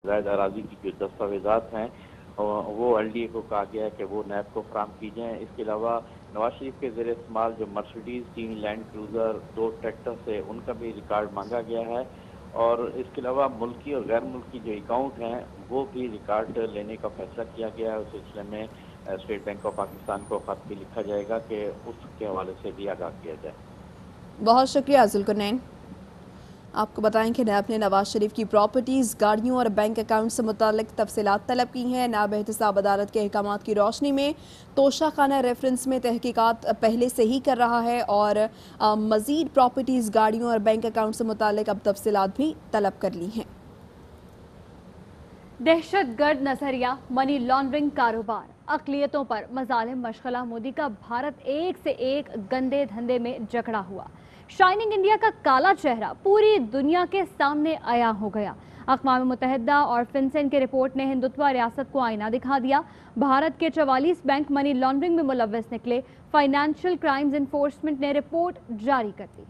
زائد اراضی کی جو دستاویزات ہیں وہ LDA کو کہا گیا ہے کہ وہ نیب کو فراہم کی جائیں. اس کے علاوہ نواز شریف کے زیر استعمال جو مرسڈیز 3 لینڈ کروزر 2 ٹریکٹر سے ان کا بھی ریکارڈ مانگا گیا ہے. اور اس کے علاوہ ملکی اور غیر ملکی جو اکاؤنٹ ہیں وہ بھی ریکارڈ لینے کا فیصلہ کیا گیا ہے. اس سلسلے میں اسٹیٹ بینک آف پاکستان کو خط بھی لکھا جائے گا کہ اس کے حوالے سے بھی آگاہ کیا جائے. بہت شکریہ ذوالقرنین. آپ کو بتائیں کہ نیب نے نواز شریف کی پراپرٹیز، گاڑیوں اور بینک اکاؤنٹ سے متعلق تفصیلات طلب کی ہیں. نیب احتساب عدالت کے احکامات کی روشنی میں توشہ خانہ ریفرنس میں تحقیقات پہلے سے ہی کر رہا ہے اور مزید پراپرٹیز، گاڑیوں اور بینک اکاؤنٹ سے متعلق اب تفصیلات بھی طلب کر لی ہیں. دہشت گرد نظریہ، منی لانڈرنگ کاروبار، اقلیتوں پر مظالم مشغلہ مودی کا بھارت ایک سے ایک گندے دھندے میں جکڑا ہوا. شائننگ انڈیا کا کالا چہرہ پوری دنیا کے سامنے عیاں ہو گیا. اقوام متحدہ اور فنسین کی رپورٹ نے ہندوتوا ریاست کو آئینہ دکھا دیا. بھارت کے 44 بینک منی لانڈرنگ میں ملوث نکلے. فائنینشل کرائمز انفورسمنٹ نے رپورٹ جاری کر دی.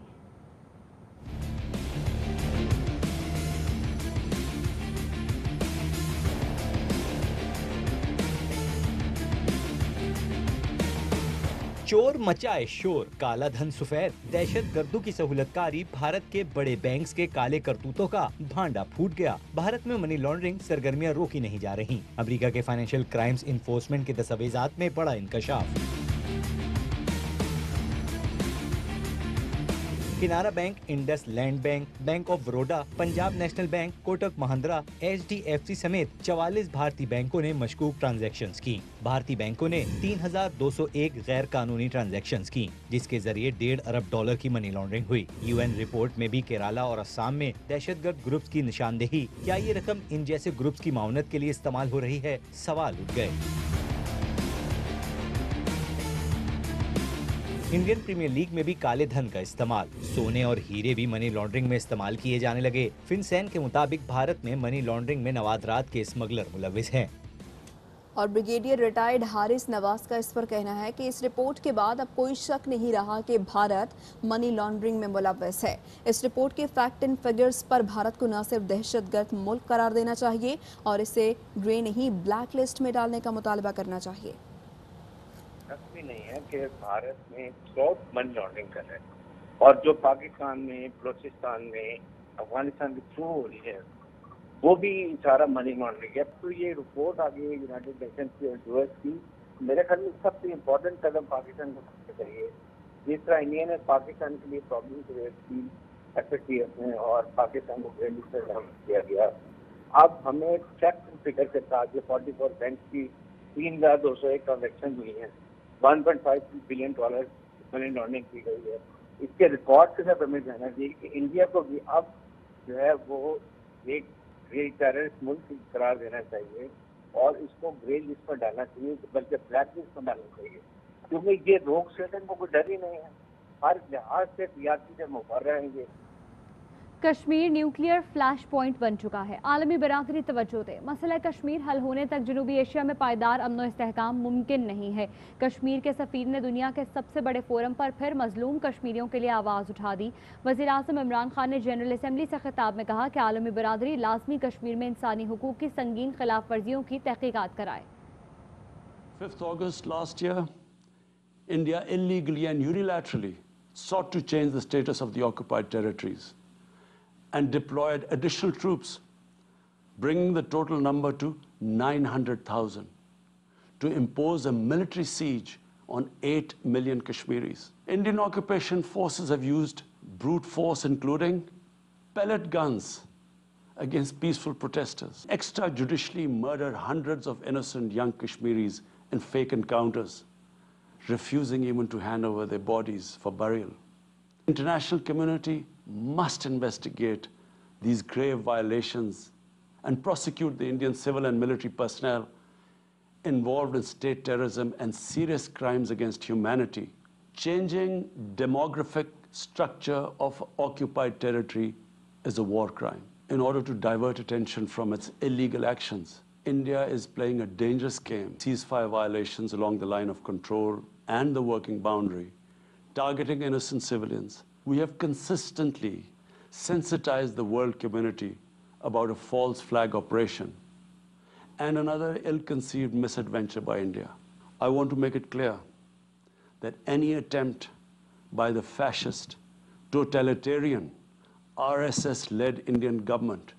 چور مچائے شور، کالا دھن سفید. دہشت گردوں کی سہولت کاری، بھارت کے بڑے بینکس کے کالے کرتوتوں کا بھانڈا پھوٹ گیا. بھارت میں منی لانڈرنگ سرگرمیاں روکی نہیں جا رہی. امریکہ کے فائنینشل کرائمز انفورسمنٹ کے دستاویزات میں بڑا انکشاف. Canara Bank, IndusInd Bank, Bank of Baroda, Punjab National Bank, Kotak Mahindra, HDFC سمیت 44 بھارتی بینکوں نے مشکوک ٹرانزیکشنز کی. بھارتی بینکوں نے 3201 غیر قانونی ٹرانزیکشنز کی، جس کے ذریعے $1.5 ارب کی منی لانڈرنگ ہوئی. UN رپورٹ میں بھی کیرالہ اور آسام میں دہشت گرد گروپس کی نشاندہی. کیا یہ رقم ان جیسے گروپس کی معاونت کے لیے استعمال ہو رہی ہے؟ سوال اٹھ گئے. انڈین پریمیئر لیگ میں بھی کالے دھن کا استعمال. سونے اور ہیرے بھی منی لانڈرنگ میں استعمال کیے جانے لگے. فنسین کے مطابق بھارت میں منی لانڈرنگ میں نوادرات کے اسمگلر ملوث ہیں. اور بریگیڈیئر ریٹائرڈ حارث نواز کا اس پر کہنا ہے کہ اس رپورٹ کے بعد اب کوئی شک نہیں رہا کہ بھارت منی لانڈرنگ میں ملوث ہے. اس رپورٹ کے فیکٹ اینڈ فگرز پر بھارت کو نہ صرف دہشت گرد ملک قرار دینا چاہیے اور اسے گرے نہیں بلیک لسٹ میں ڈالنے کا مطالبہ کرنا چاہیے. بھی نہیں ہے کہ بھارت میں تھروٹ منی لانڈرنگ کر رہے ہیں اور جو پاکستان میں، بلوچستان میں، افغانستان کے تھرو ہو رہی ہے وہ بھی سارا منی لانڈرنگ ہے. تو یہ رپورٹ آگے یونائٹیڈ نیشنز کی اور US کی میرے خیال میں سب سے امپورٹنٹ قدم پاکستان کو کرنا چاہیے. جس طرح انڈیا نے پاکستان کے لیے پرابلم کریٹ کی FATF میں اور پاکستان کو گرے لسٹ میں کیا گیا، اب ہمیں فیکٹ فگر کے ساتھ جو 44 بینک کی 3201 ٹرانزیکشن ہوئی ہیں، $1.5 بلین منی لانڈرنگ کی گئی ہے، اس کے ریکارڈ کے ساتھ ہمیں جانا چاہیے کہ انڈیا کو بھی اب جو ہے وہ ایک گرے ٹیررسٹ ملک قرار دینا چاہیے اور اس کو گرے لسٹ پر ڈالنا چاہیے، بلکہ بلیک لسٹ پر ڈالنا چاہیے. کیونکہ یہ روک سیٹن کو کوئی ڈر ہی نہیں ہے، ہر لحاظ سے تجارتی سے مقرر ہیں. یہ کشمیر نیوکلیئر فلیش پوائنٹ بن چکا ہے. عالمی برادری توجہ دے. مسئلہ کشمیر حل ہونے تک جنوبی ایشیا میں پائیدار امن و استحکام ممکن نہیں ہے. کشمیر کے سفیر نے دنیا کے سب سے بڑے فورم پر پھر مظلوم کشمیریوں کے لیے آواز اٹھا دی. وزیر اعظم عمران خان نے جنرل اسمبلی سے خطاب میں کہا کہ عالمی برادری لازمی کشمیر میں انسانی حقوق کی سنگین خلاف ورزیوں کی تحقیقات کرائے. 5th August last year, India illegally and unilaterally sought to change the status of the occupied territories and deployed additional troops, bringing the total number to 900,000, to impose a military siege on 8 million Kashmiris. Indian occupation forces have used brute force, including pellet guns, against peaceful protesters, extrajudicially murdered hundreds of innocent young Kashmiris in fake encounters, refusing even to hand over their bodies for burial. International community must investigate these grave violations and prosecute the Indian civil and military personnel involved in state terrorism and serious crimes against humanity. Changing demographic structure of occupied territory is a war crime. In order to divert attention from its illegal actions, India is playing a dangerous game. Ceasefire violations along the line of control and the working boundary, targeting innocent civilians. We have consistently sensitized the world community about a false flag operation and another ill-conceived misadventure by India. I want to make it clear that any attempt by the fascist, totalitarian, RSS-led Indian government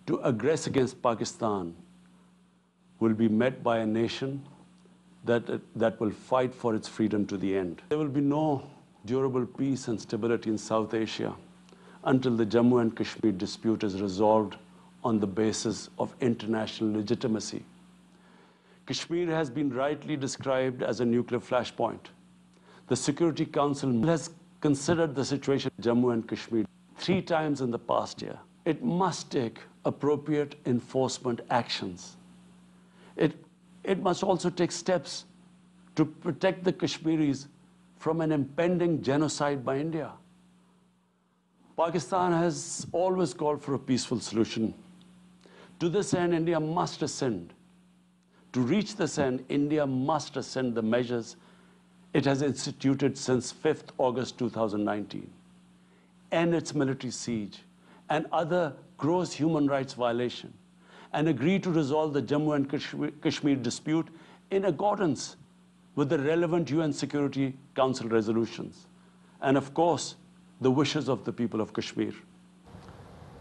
to aggress against Pakistan will be met by a nation that will fight for its freedom to the end. There will be no durable peace and stability in South Asia until the Jammu and Kashmir dispute is resolved on the basis of international legitimacy. Kashmir has been rightly described as a nuclear flashpoint. The Security Council has considered the situation in Jammu and Kashmir 3 times in the past year. It must take appropriate enforcement actions. It must also take steps to protect the Kashmiris from an impending genocide by India. Pakistan has always called for a peaceful solution. To this end, India must ascend. To reach this end, India must ascend the measures it has instituted since 5th August 2019, end its military siege and other gross human rights violation, and agree to resolve the Jammu and Kashmir dispute in accordance with the relevant UN Security Council resolutions, and of course, the wishes of the people of Kashmir.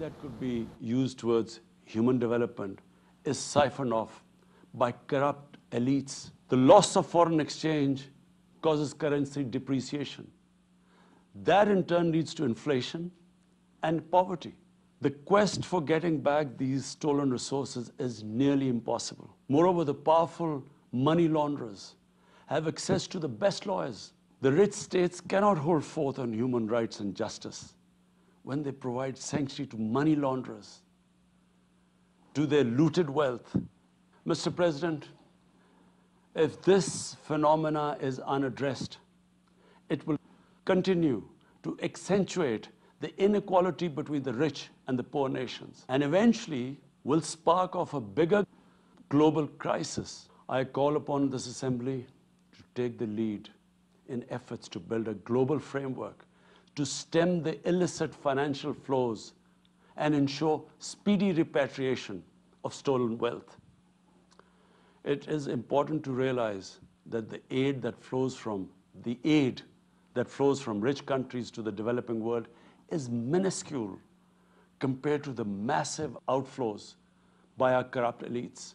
That could be used towards human development is siphoned off by corrupt elites. The loss of foreign exchange causes currency depreciation. That in turn leads to inflation and poverty. The quest for getting back these stolen resources is nearly impossible. Moreover, the powerful money launderers have access to the best lawyers. The rich states cannot hold forth on human rights and justice when they provide sanctuary to money launderers, to their looted wealth. Mr. President, if this phenomena is unaddressed, it will continue to accentuate the inequality between the rich and the poor nations, and eventually will spark off a bigger global crisis. I call upon this assembly to take the lead in efforts to build a global framework to stem the illicit financial flows and ensure speedy repatriation of stolen wealth. It is important to realize that the aid that flows from rich countries to the developing world is minuscule compared to the massive outflows by our corrupt elites.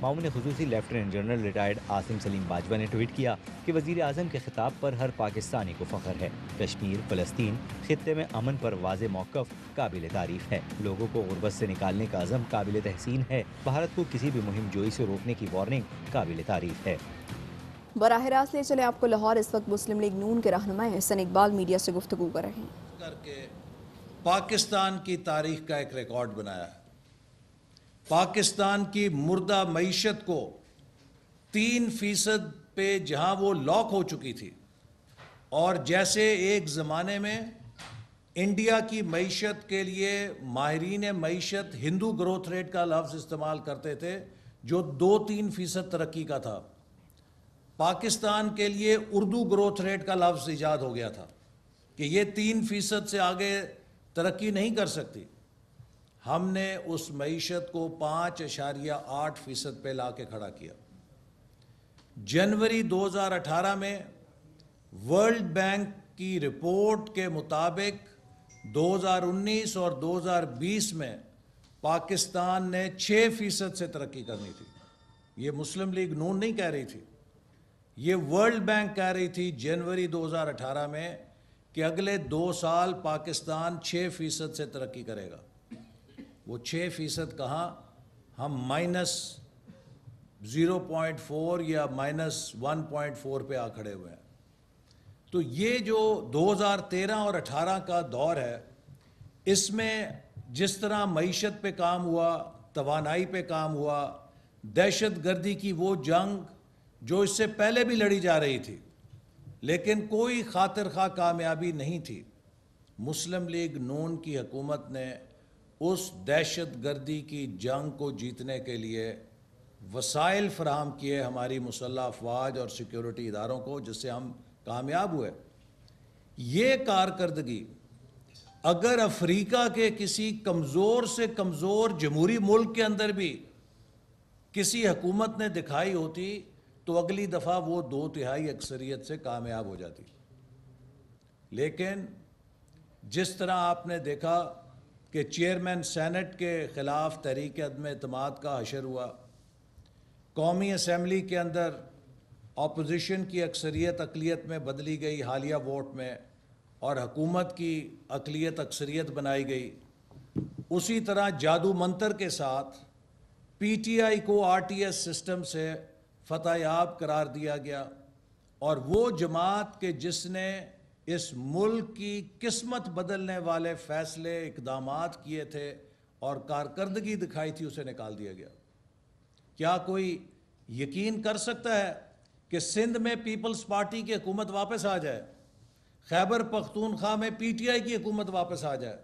معاون خصوصی lieutenant general retired Asim Saleem Bajwa نے tweet کیا کہ وزیر اعظم کے خطاب پر ہر پاکستانی کو فخر ہے. کشمیر، فلسطین، خطے میں امن پر واضح موقف قابل تعریف ہے. لوگوں کو غربت سے نکالنے کا عزم قابل تحسین ہے. بھارت کو کسی بھی مہم جوئی سے روکنے کی وارننگ قابل تعریف ہے. براہ راست لے چلے آپ کو لاہور. اس وقت مسلم لیگ نون کے رہنما احسن اقبال میڈیا سے گفتگو کر رہے ہیں. کر کے پاکستان کی تاریخ کا ایک ریکارڈ بنایا ہے. پاکستان کی مردہ معیشت کو 3% پہ جہاں وہ لاک ہو چکی تھی، اور جیسے ایک زمانے میں انڈیا کی معیشت کے لیے ماہرین معیشت ہندو گروتھ ریٹ کا لفظ استعمال کرتے تھے جو 2-3% ترقی کا تھا، پاکستان کے لیے اردو گروتھ ریٹ کا لفظ ایجاد ہو گیا تھا کہ یہ 3% سے آگے ترقی نہیں کر سکتی. ہم نے اس معیشت کو 5.8% پہ لا کے کھڑا کیا. جنوری 2018 میں ورلڈ بینک کی رپورٹ کے مطابق 2019 اور 2020 میں پاکستان نے 6% سے ترقی کرنی تھی. یہ مسلم لیگ نون نہیں کہہ رہی تھی، یہ ورلڈ بینک کہہ رہی تھی جنوری 2018 میں کہ اگلے 2 سال پاکستان 6% سے ترقی کرے گا. وہ 6% کہاں، ہم -0.4 یا -1.4 پہ آ کھڑے ہوئے ہیں. تو یہ جو 2013 اور 18 کا دور ہے، اس میں جس طرح معیشت پہ کام ہوا، توانائی پہ کام ہوا، دہشت گردی کی وہ جنگ جو اس سے پہلے بھی لڑی جا رہی تھی لیکن کوئی خاطر خواہ کامیابی نہیں تھی، مسلم لیگ نون کی حکومت نے اس دہشت گردی کی جنگ کو جیتنے کے لیے وسائل فراہم کیے ہماری مسلح افواج اور سیکیورٹی اداروں کو، جس سے ہم کامیاب ہوئے. یہ کارکردگی اگر افریقہ کے کسی کمزور سے کمزور جمہوری ملک کے اندر بھی کسی حکومت نے دکھائی ہوتی تو اگلی دفعہ وہ 2/3 اکثریت سے کامیاب ہو جاتی. لیکن جس طرح آپ نے دیکھا کہ چیئرمین سینٹ کے خلاف تحریک عدم اعتماد کا حشر ہوا، قومی اسمبلی کے اندر اپوزیشن کی اکثریت اقلیت میں بدلی گئی حالیہ ووٹ میں، اور حکومت کی اقلیت اکثریت بنائی گئی. اسی طرح جادو منتر کے ساتھ پی ٹی آئی کو RTS سسٹم سے فتح یاب قرار دیا گیا، اور وہ جماعت کہ جس نے اس ملک کی قسمت بدلنے والے فیصلے اقدامات کیے تھے اور کارکردگی دکھائی تھی، اسے نکال دیا گیا. کیا کوئی یقین کر سکتا ہے کہ سندھ میں پیپلز پارٹی کی حکومت واپس آ جائے، خیبر پختونخوا میں PTI کی حکومت واپس آ جائے،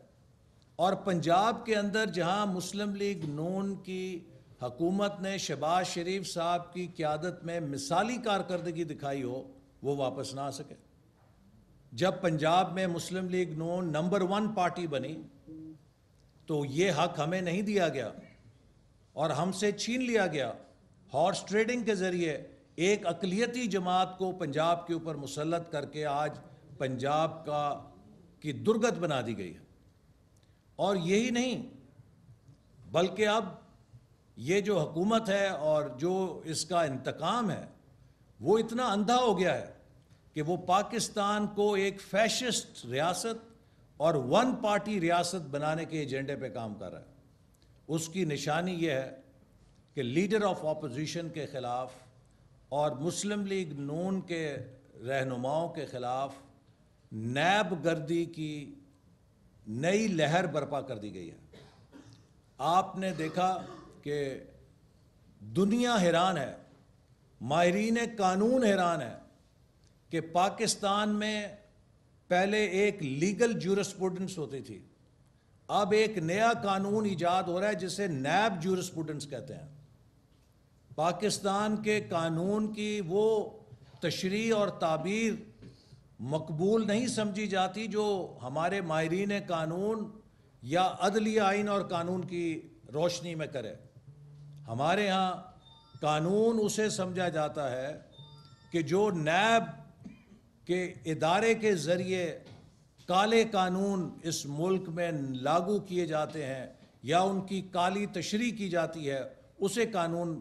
اور پنجاب کے اندر جہاں مسلم لیگ نون کی حکومت نے شہباز شریف صاحب کی قیادت میں مثالی کارکردگی دکھائی ہو، وہ واپس نہ آ سکے؟ جب پنجاب میں مسلم لیگ نون نمبر 1 پارٹی بنی تو یہ حق ہمیں نہیں دیا گیا اور ہم سے چھین لیا گیا. ہارس ٹریڈنگ کے ذریعے ایک اقلیتی جماعت کو پنجاب کے اوپر مسلط کر کے آج پنجاب کی درگت بنا دی گئی ہے. اور یہی نہیں بلکہ اب یہ جو حکومت ہے اور جو اس کا انتقام ہے وہ اتنا اندھا ہو گیا ہے کہ وہ پاکستان کو ایک فیشسٹ ریاست اور 1 پارٹی ریاست بنانے کے ایجنڈے پہ کام کر رہا ہے. اس کی نشانی یہ ہے کہ لیڈر آف اپوزیشن کے خلاف اور مسلم لیگ نون کے رہنماؤں کے خلاف نیب گردی کی نئی لہر برپا کر دی گئی ہے. آپ نے دیکھا کہ دنیا حیران ہے، ماہرین قانون حیران ہے کہ پاکستان میں پہلے ایک لیگل جورسپروڈنس ہوتی تھی، اب ایک نیا قانون ایجاد ہو رہا ہے جسے نیب جورسپروڈنس کہتے ہیں. پاکستان کے قانون کی وہ تشریح اور تعبیر مقبول نہیں سمجھی جاتی جو ہمارے ماہرین قانون یا عدلیہ آئین اور قانون کی روشنی میں کرے. ہمارے ہاں قانون اسے سمجھا جاتا ہے کہ جو نیب کے ادارے کے ذریعے کالے قانون اس ملک میں لاگو کیے جاتے ہیں یا ان کی کالی تشریح کی جاتی ہے، اسے قانون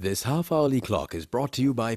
This half-hourly clock is brought to you by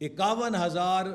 51,000